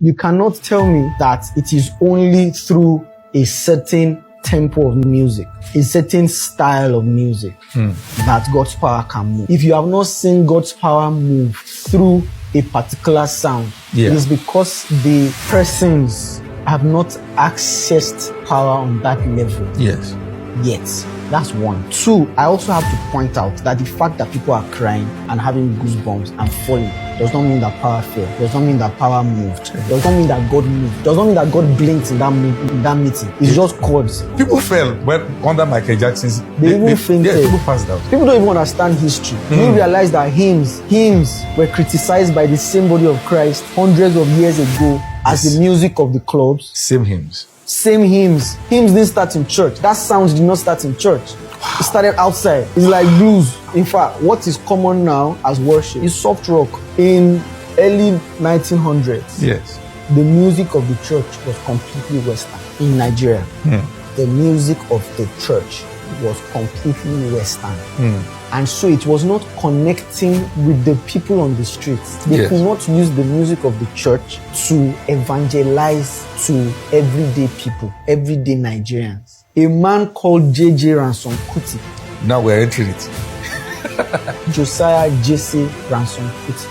You cannot tell me that it is only through a certain tempo of music, a certain style of music, that God's power can move. If you have not seen God's power move through a particular sound, it is because the persons have not accessed power on that level yet. That's one. Two, I also have to point out that the fact that people are crying and having goosebumps and falling does not mean that power fell, does not mean that power moved, does not mean that God moved, does not mean that God blinked in that meeting. It's just chords. People fell when under Michael Jackson's. They even fainted. Yeah, people passed out. People don't even understand history. You realize that hymns were criticized by the same body of Christ hundreds of years ago as the music of the clubs. Same hymns. Hymns didn't start in church. That sound did not start in church. It started outside. It's like blues. In fact, what is common now as worship is soft rock. In early 1900s, the music of the church was completely Western. In Nigeria, the music of the church was completely Western. And so it was not connecting with the people on the streets. They could not use the music of the church to evangelize to everyday people, everyday Nigerians. A man called J.J. Ransom Kuti. Now we're entering it. Josiah Jesse Ransom Kuti.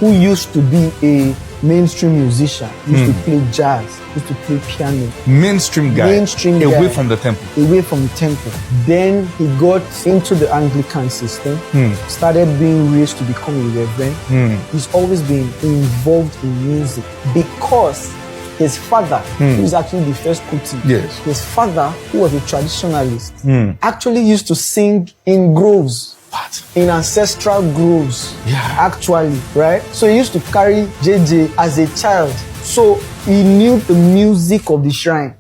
Who used to be a mainstream musician, used to play jazz, used to play piano. Mainstream guy. Away from the temple. Away from the temple. Then he got into the Anglican system, started being raised to become a reverend. He's always been involved in music because his father, who is actually the first Kuti, his father, who was a traditionalist, actually used to sing in groves. In ancestral groves, actually, right? So he used to carry JJ as a child. So he knew the music of the shrine.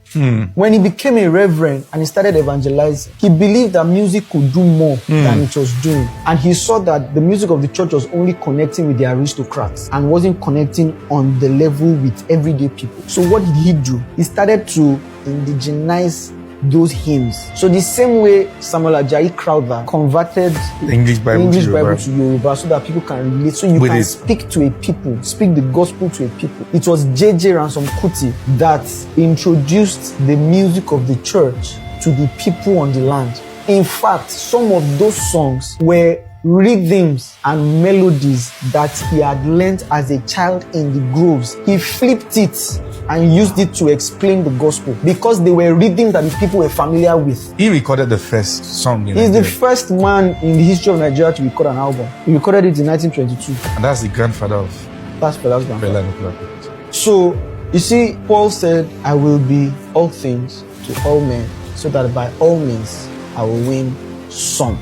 When he became a reverend and he started evangelizing, he believed that music could do more than it was doing. And he saw that the music of the church was only connecting with the aristocrats and wasn't connecting on the level with everyday people. So what did he do? He started to indigenize those hymns. So the same way Samuel Ajayi Crowther converted the English Bible to Yoruba so that people can relate, so you can speak to a people, speak the gospel to a people. It was J.J. Ransom Kuti that introduced the music of the church to the people on the land. In fact, some of those songs were rhythms and melodies that he had learned as a child in the groves. He flipped it and used it to explain the gospel because they were rhythms that the people were familiar with. He recorded the first song in He's Nigeria. the first man in the history of Nigeria to record an album. He recorded it in 1922. And that's the grandfather of That's Fela's grandfather. Fela. So, you see, Paul said, I will be all things to all men, so that by all means I will win some.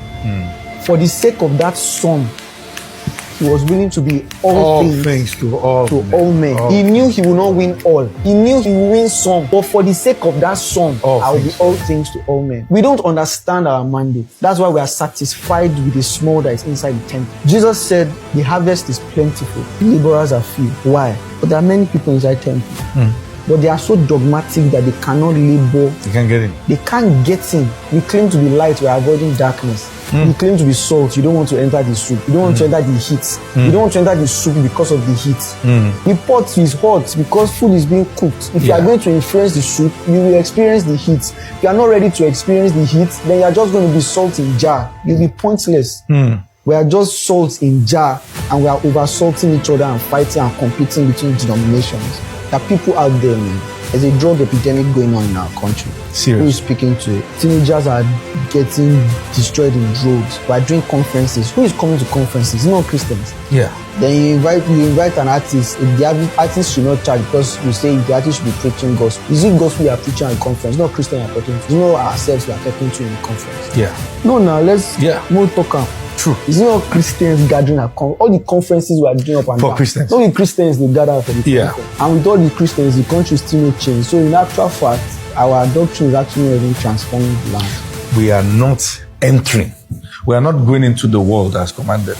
For the sake of that some, he was willing to be all things to all men. He knew he would not win all. He knew he would win some. But for the sake of that some, I will be all things to all men. We don't understand our mandate. That's why we are satisfied with the small that is inside the temple. Jesus said, the harvest is plentiful, the laborers are few. Why? But there are many people inside the temple. But they are so dogmatic that they cannot labor. They can't get in. They can't get in. We claim to be light, we are avoiding darkness. You claim to be salt, you don't want to enter the soup. You don't want to enter the heat. You don't want to enter the soup because of the heat. The pot is hot because food is being cooked. If you are going to influence the soup, you will experience the heat. If you are not ready to experience the heat, then you are just going to be salt in jar. You'll be pointless. We are just salt in jar and we are over-salting each other and fighting and competing between denominations. There are people out there, man. There's a drug epidemic going on in our country. Serious. Who is speaking to it? Teenagers are getting destroyed in droves. We are doing conferences. Who is coming to conferences? Not Christians. Then you invite an artist. If the artist should not charge because you say the artist should be preaching gospel. Is it gospel you are preaching at a conference? Not Christian you are talking to. It's not ourselves we are talking to in the conference. No, now let's more talk. True. It's not Christians gathering at all the conferences we are doing up and for down. Christians. Only Christians they gather for the conference. And with all the Christians, the country still no change. So in actual fact, our doctrine is actually not even transforming the land. We are not entering. We are not going into the world as commanded.